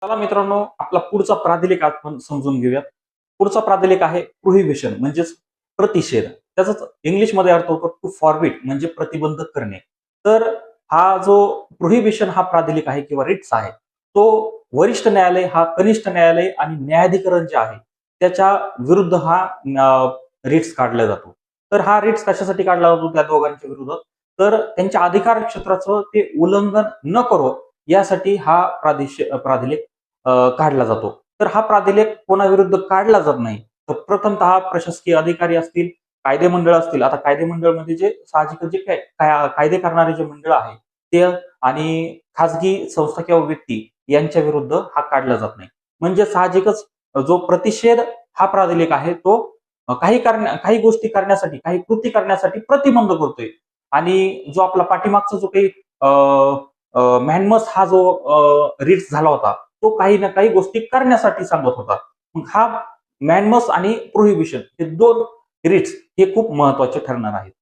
चला मित्रांनो, आपला पुढचा प्राधिलेख आपण समजून घेऊयात. पुढचा प्राधिलेख आहे प्रोहिबिशन म्हणजेच प्रतिषेध. त्याचाच इंग्लिशमध्ये अर्थ होतो टू फॉरबिड म्हणजे प्रतिबंध करणे. तर हा जो प्रोहिबिशन हा प्राधिलेख आहे किंवा रिट्स आहे, तो वरिष्ठ न्यायालय हा कनिष्ठ न्यायालय आणि न्यायाधिकरण जे आहे त्याच्या विरुद्ध हा रिट्स काढला जातो. तर हा रिट्स कशासाठी काढला जातो त्या दोघांच्या विरोधात? तर त्यांच्या अधिकार क्षेत्राचं ते उल्लंघन न करो यासाठी हा प्राधिलेख काढला जातो. तर हा प्राधिलेख कोणाविरुद्ध काढला जात नाही. तर प्रथमतः प्रशासकीय अधिकारी असतील, कायदे मंडळ असतील. आता कायदे मंडळमध्ये जे साहजिकच जे कायदे करणारे जे मंडळ आहे ते आणि खाजगी संस्था किंवा व्यक्ती यांच्या विरुद्ध हा काढला जात नाही. म्हणजे साहजिकच जो प्रतिषेध हा प्राधिलेख आहे तो काही गोष्टी करण्यासाठी, काही कृती करण्यासाठी प्रतिबंध करतोय. आणि जो आपला पाठीमागचा जो काही मॅनमस हा जो रिट्स झाला होता, तो काही ना काही गोष्टी करण्यासाठी सांगत होता. मग हा मॅनमस आणि प्रोहिबिशन हे दोन रिट्स हे खूप महत्वाचे ठरणार आहेत.